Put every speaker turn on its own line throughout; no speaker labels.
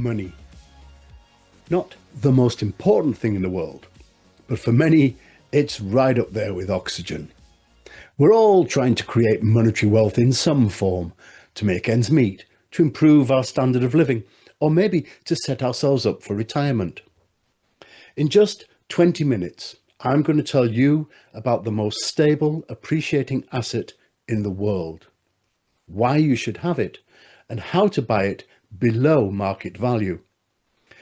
money. Not the most important thing in the world, but for many, it's right up there with oxygen. We're all trying to create monetary wealth in some form, to make ends meet, to improve our standard of living, or maybe to set ourselves up for retirement. In just 20 minutes, I'm going to tell you about the most stable, appreciating asset in the world, why you should have it, and how to buy it below market value.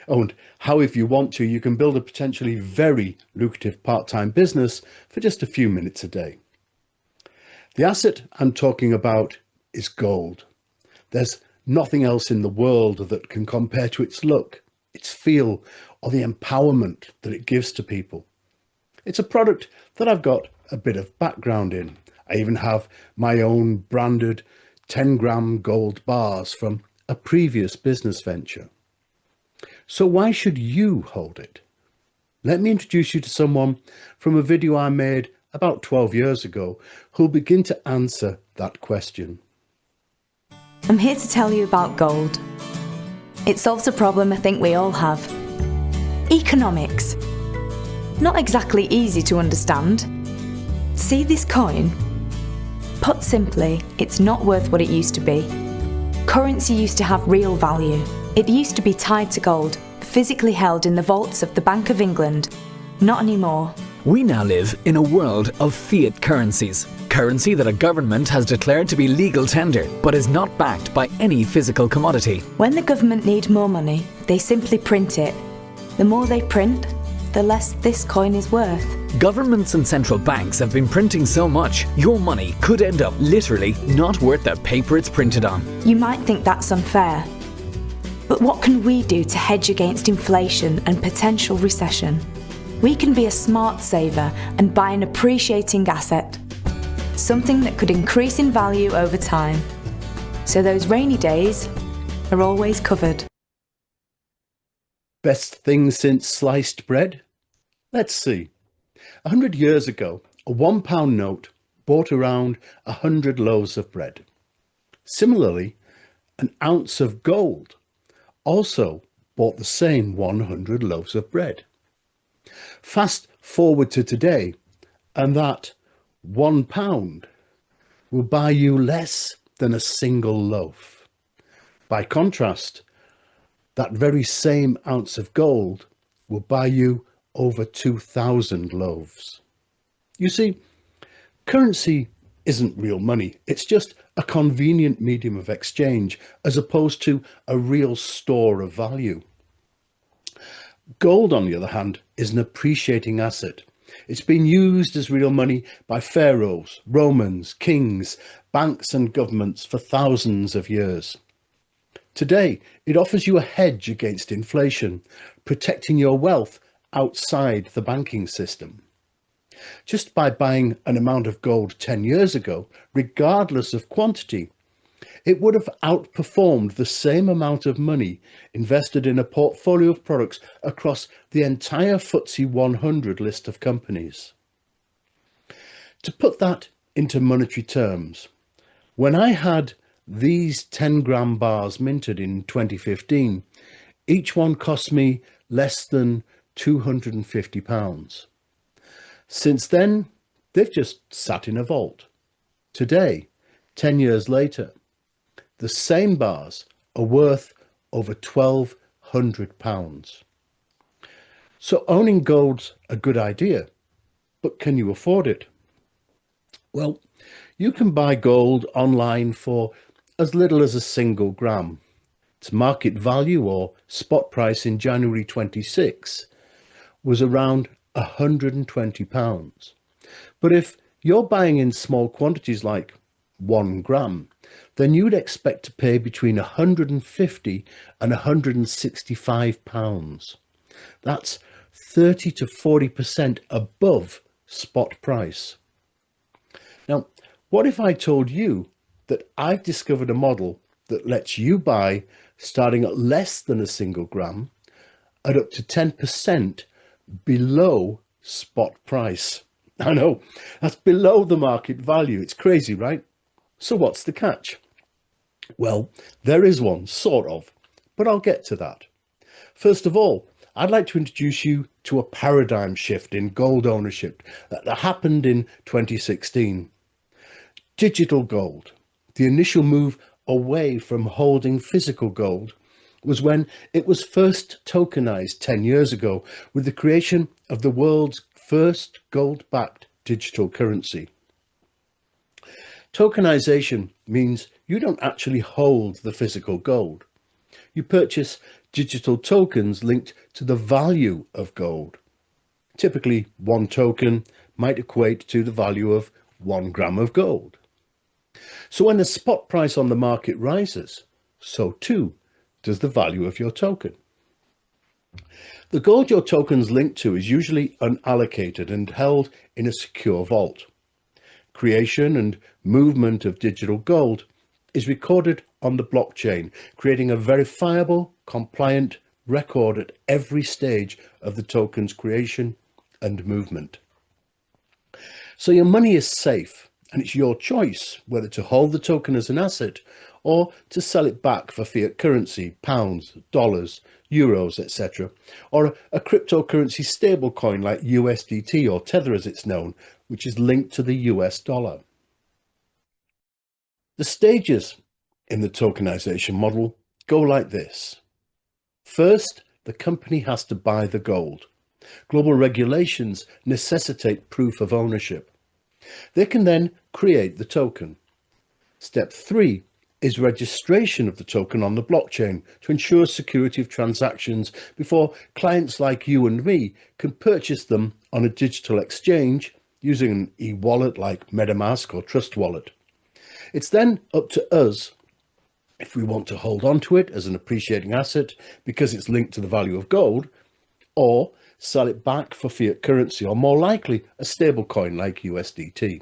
Oh, and how, if you want to, you can build a potentially very lucrative part-time business for just a few minutes a day. The asset I'm talking about is gold. There's nothing else in the world that can compare to its look, its feel, or the empowerment that it gives to people. It's a product that I've got a bit of background in. I even have my own branded 10-gram gold bars from a previous business venture. So why should you hold it? Let me introduce you to someone from a video I made about 12 years ago who'll begin to answer that question.
I'm here to tell you about gold. It solves a problem I think we all have. Economics. Not exactly easy to understand. See this coin? Put simply, it's not worth what it used to be. Currency used to have real value. It used to be tied to gold, physically held in the vaults of the Bank of England. Not anymore.
We now live in a world of fiat currencies. Currency that a government has declared to be legal tender, but is not backed by any physical commodity.
When the government need more money, they simply print it. The more they print, the less this coin is worth.
Governments and central banks have been printing so much, your money could end up literally not worth the paper it's printed on.
You might think that's unfair. But what can we do to hedge against inflation and potential recession? We can be a smart saver and buy an appreciating asset, something that could increase in value over time. So those rainy days are always covered.
Best thing since sliced bread? Let's see. 100 years ago, a £1 note bought around 100 loaves of bread. Similarly, an ounce of gold also bought the same 100 loaves of bread. Fast forward to today, and that £1 will buy you less than a single loaf. By contrast, that very same ounce of gold will buy you over 2,000 loaves. You see, currency isn't real money. It's just a convenient medium of exchange as opposed to a real store of value. Gold, on the other hand, is an appreciating asset. It's been used as real money by pharaohs, Romans, kings, banks and governments for thousands of years. Today, it offers you a hedge against inflation, protecting your wealth outside the banking system. Just by buying an amount of gold 10 years ago, regardless of quantity, it would have outperformed the same amount of money invested in a portfolio of products across the entire FTSE 100 list of companies. To put that into monetary terms, when I had these 10-gram bars minted in 2015, each one cost me less than £250. Since then, they've just sat in a vault. Today, 10 years later, the same bars are worth over £1,200. So owning gold's a good idea, but can you afford it? Well, you can buy gold online for as little as a single gram. Its market value or spot price in January 26 was around £120. But if you're buying in small quantities like 1 gram, then you'd expect to pay between £150 and £165. That's 30 to 40% above spot price. Now, what if I told you that I've discovered a model that lets you buy starting at less than a single gram at up to 10% below spot price? I know, that's below the market value. It's crazy, right? So what's the catch? Well, there is one, sort of, but I'll get to that. First of all, I'd like to introduce you to a paradigm shift in gold ownership that happened in 2016. Digital gold. The initial move away from holding physical gold was when it was first tokenized 10 years ago with the creation of the world's first gold-backed digital currency. Tokenization means you don't actually hold the physical gold. You purchase digital tokens linked to the value of gold. Typically, one token might equate to the value of 1 gram of gold. So when the spot price on the market rises, so too does the value of your token. The gold your token's linked to is usually unallocated and held in a secure vault. Creation and movement of digital gold is recorded on the blockchain, creating a verifiable, compliant record at every stage of the token's creation and movement. So your money is safe, and it's your choice whether to hold the token as an asset or to sell it back for fiat currency, pounds, dollars, euros, etc., or a cryptocurrency stablecoin like USDT or Tether as it's known, which is linked to the US dollar. The stages in the tokenization model go like this. First, the company has to buy the gold. Global regulations necessitate proof of ownership. They can then create the token. Step 3 is registration of the token on the blockchain to ensure security of transactions before clients like you and me can purchase them on a digital exchange using an e-wallet like MetaMask or Trust Wallet. It's then up to us if we want to hold on to it as an appreciating asset because it's linked to the value of gold, or sell it back for fiat currency, or more likely a stablecoin like USDT.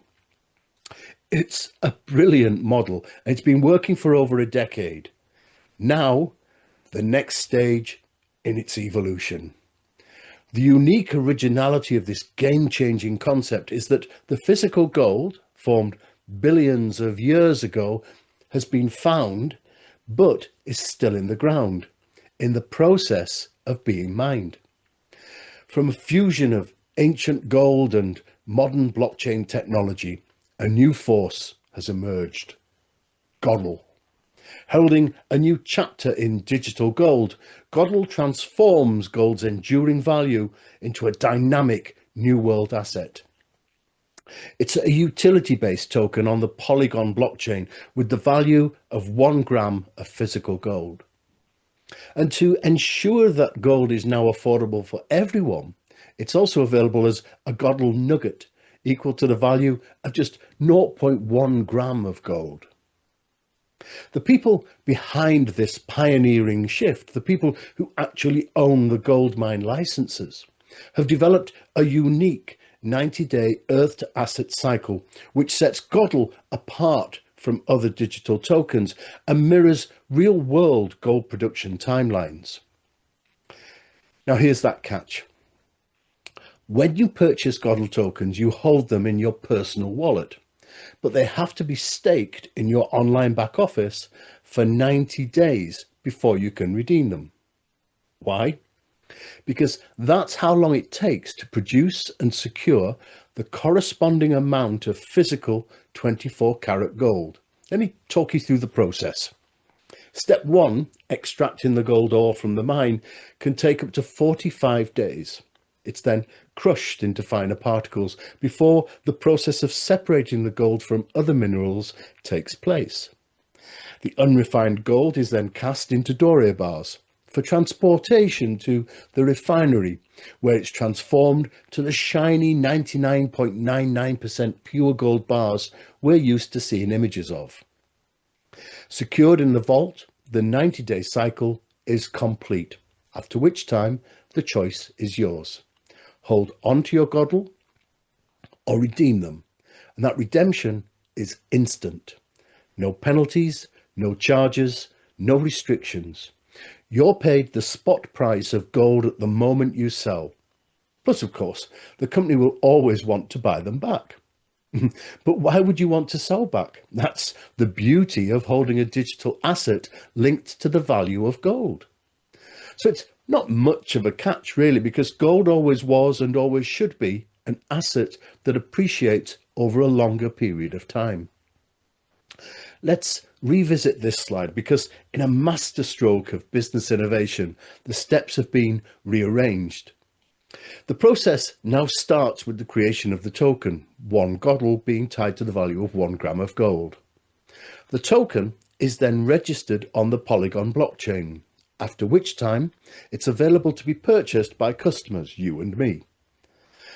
It's a brilliant model and it's been working for over a decade. Now, the next stage in its evolution. The unique originality of this game-changing concept is that the physical gold, formed billions of years ago, has been found, but is still in the ground, in the process of being mined. From a fusion of ancient gold and modern blockchain technology, a new force has emerged, Godl. Holding a new chapter in digital gold, Godl transforms gold's enduring value into a dynamic new world asset. It's a utility-based token on the Polygon blockchain with the value of 1 gram of physical gold. And to ensure that gold is now affordable for everyone, it's also available as a Godl nugget, equal to the value of just 0.1 gram of gold. The people behind this pioneering shift, the people who actually own the gold mine licenses, have developed a unique 90-day earth to asset cycle, which sets Godl apart from other digital tokens and mirrors real-world gold production timelines. Now here's that catch. When you purchase Godl tokens, you hold them in your personal wallet, but they have to be staked in your online back office for 90 days before you can redeem them. Why? Because that's how long it takes to produce and secure the corresponding amount of physical 24-karat gold. Let me talk you through the process. Step 1, extracting the gold ore from the mine, can take up to 45 days. It's then crushed into finer particles before the process of separating the gold from other minerals takes place. The unrefined gold is then cast into doré bars for transportation to the refinery, where it's transformed to the shiny 99.99% pure gold bars we're used to seeing images of. Secured in the vault, the 90-day cycle is complete, after which time the choice is yours. Hold on to your Godl or redeem them, and that redemption is instant. No penalties, no charges, no restrictions. You're paid the spot price of gold at the moment you sell. Plus, of course, the company will always want to buy them back. But why would you want to sell back? That's the beauty of holding a digital asset linked to the value of gold. So it's Not much of a catch really, because gold always was and always should be an asset that appreciates over a longer period of time. Let's revisit this slide because in a masterstroke of business innovation, the steps have been rearranged. The process now starts with the creation of the token, one Godl being tied to the value of 1 gram of gold. The token is then registered on the Polygon blockchain, after which time it's available to be purchased by customers, you and me.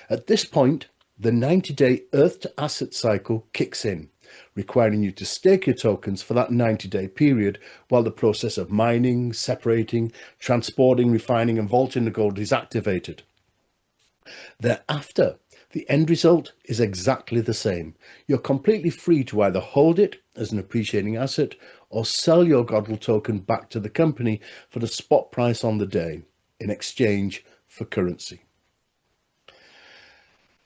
At this point, the 90-day Earth to Asset cycle kicks in, requiring you to stake your tokens for that 90-day period while the process of mining, separating, transporting, refining and vaulting the gold is activated. Thereafter, the end result is exactly the same. You're completely free to either hold it as an appreciating asset or sell your Godl token back to the company for the spot price on the day in exchange for currency.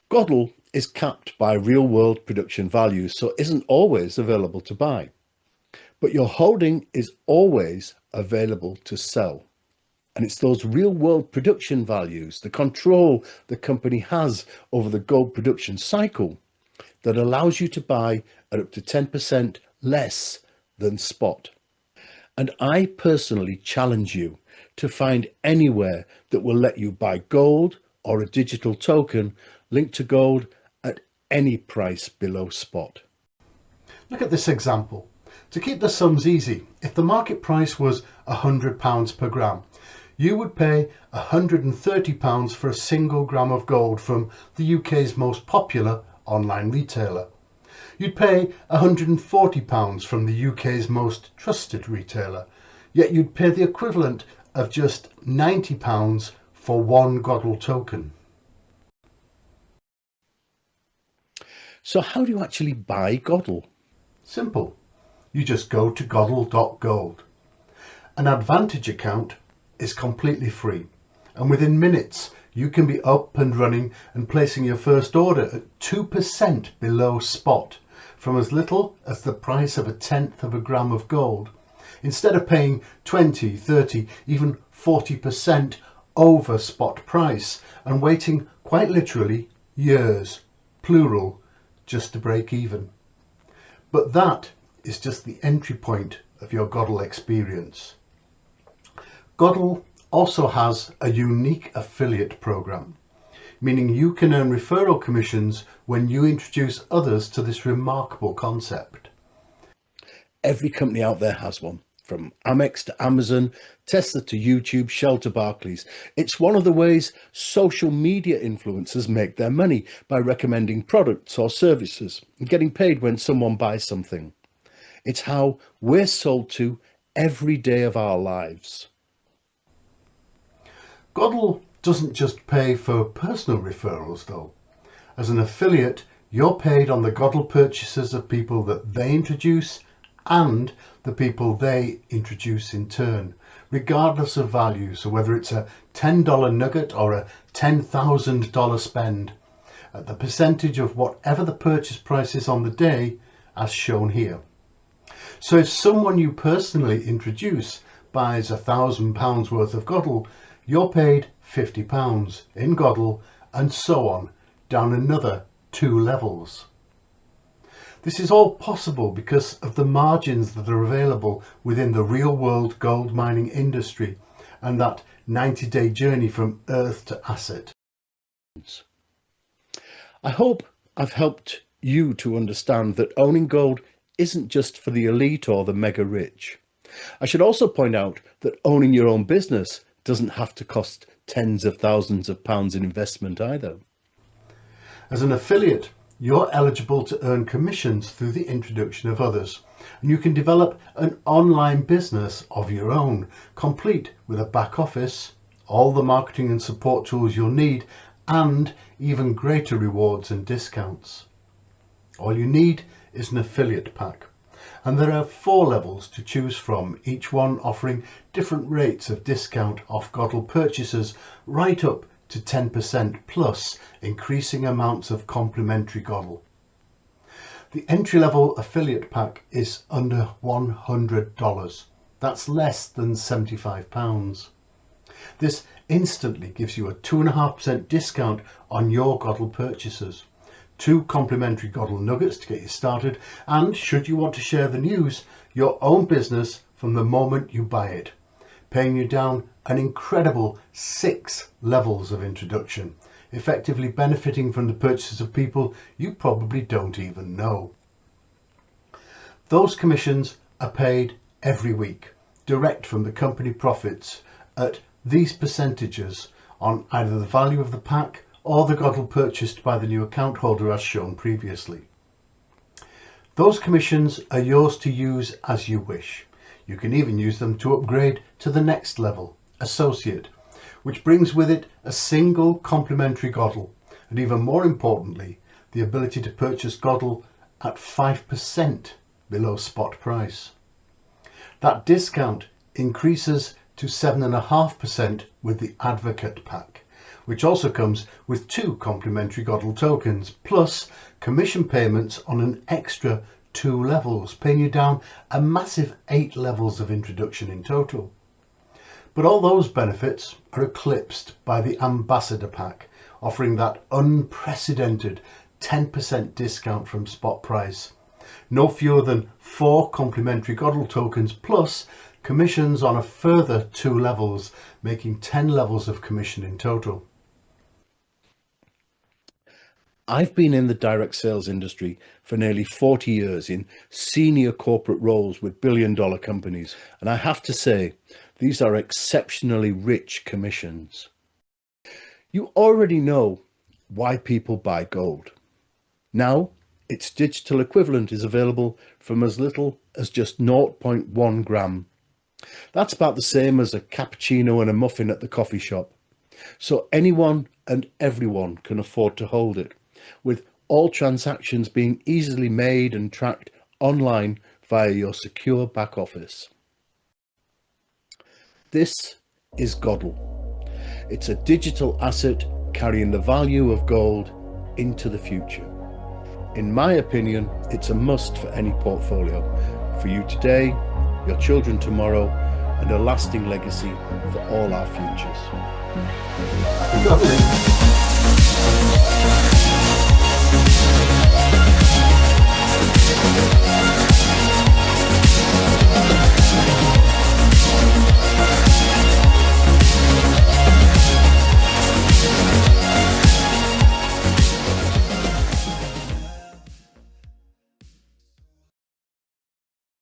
Godl is capped by real-world production values, so isn't always available to buy. But your holding is always available to sell. And it's those real-world production values, the control the company has over the gold production cycle, that allows you to buy at up to 10% less than spot. And I personally challenge you to find anywhere that will let you buy gold or a digital token linked to gold at any price below spot.
Look at this example. To keep the sums easy, if the market price was £100 per gram, you would pay £130 for a single gram of gold from the UK's most popular online retailer. You'd pay £140 from the UK's most trusted retailer, yet you'd pay the equivalent of just £90 for one Godl token.
So how do you actually buy Godl?
Simple. You just go to godl.gold. An Advantage account is completely free, and within minutes you can be up and running and placing your first order at 2% below spot from as little as the price of 1/10 of a gram of gold, instead of paying 20, 30, even 40% over spot price and waiting quite literally years, plural, just to break even. But that is just the entry point of your Godl experience. Godl also has a unique affiliate program, meaning you can earn referral commissions when you introduce others to this remarkable concept.
Every company out there has one, from Amex to Amazon, Tesla to YouTube, Shell to Barclays. It's one of the ways social media influencers make their money, by recommending products or services and getting paid when someone buys something. It's how we're sold to every day of our lives.
Godl doesn't just pay for personal referrals though. As an affiliate, you're paid on the Godl purchases of people that they introduce and the people they introduce in turn, regardless of value. So whether it's a $10 nugget or a $10,000 spend, at the percentage of whatever the purchase price is on the day, as shown here. So if someone you personally introduce buys £1,000 worth of Godl, you're paid £50 in Godl, and so on, down another 2 levels. This is all possible because of the margins that are available within the real-world gold mining industry and that 90-day journey from earth to asset.
I hope I've helped you to understand that owning gold isn't just for the elite or the mega rich. I should also point out that owning your own business doesn't have to cost tens of thousands of pounds in investment either.
As an affiliate, you're eligible to earn commissions through the introduction of others, and you can develop an online business of your own, complete with a back office, all the marketing and support tools you'll need, and even greater rewards and discounts. All you need is an affiliate pack. And there are 4 levels to choose from, each one offering different rates of discount off Godl purchases, right up to 10% plus increasing amounts of complimentary Godl. The entry-level affiliate pack is under $100. That's less than £75. This instantly gives you a 2.5% discount on your Godl purchases, 2 complimentary Godl nuggets to get you started, and should you want to share the news, your own business from the moment you buy it, paying you down an incredible 6 levels of introduction, effectively benefiting from the purchases of people you probably don't even know. Those commissions are paid every week, direct from the company profits at these percentages on either the value of the pack or the Godl purchased by the new account holder as shown previously. Those commissions are yours to use as you wish. You can even use them to upgrade to the next level, Associate, which brings with it a single complimentary Godl, and even more importantly, the ability to purchase Godl at 5% below spot price. That discount increases to 7.5% with the Advocate pack, which also comes with 2 complimentary Godl tokens, plus commission payments on an extra 2 levels, paying you down a massive 8 levels of introduction in total. But all those benefits are eclipsed by the Ambassador pack, offering that unprecedented 10% discount from spot price. No fewer than 4 complimentary Godl tokens plus commissions on a further 2 levels, making 10 levels of commission in total.
I've been in the direct sales industry for nearly 40 years in senior corporate roles with billion-dollar companies, and I have to say, these are exceptionally rich commissions. You already know why people buy gold. Now, its digital equivalent is available from as little as just 0.1 gram. That's about the same as a cappuccino and a muffin at the coffee shop. So anyone and everyone can afford to hold it, with all transactions being easily made and tracked online via your secure back office. This is Godl. It's a digital asset carrying the value of gold into the future. In my opinion, it's a must for any portfolio, for you today, your children tomorrow, and a lasting legacy for all our futures.
Godling.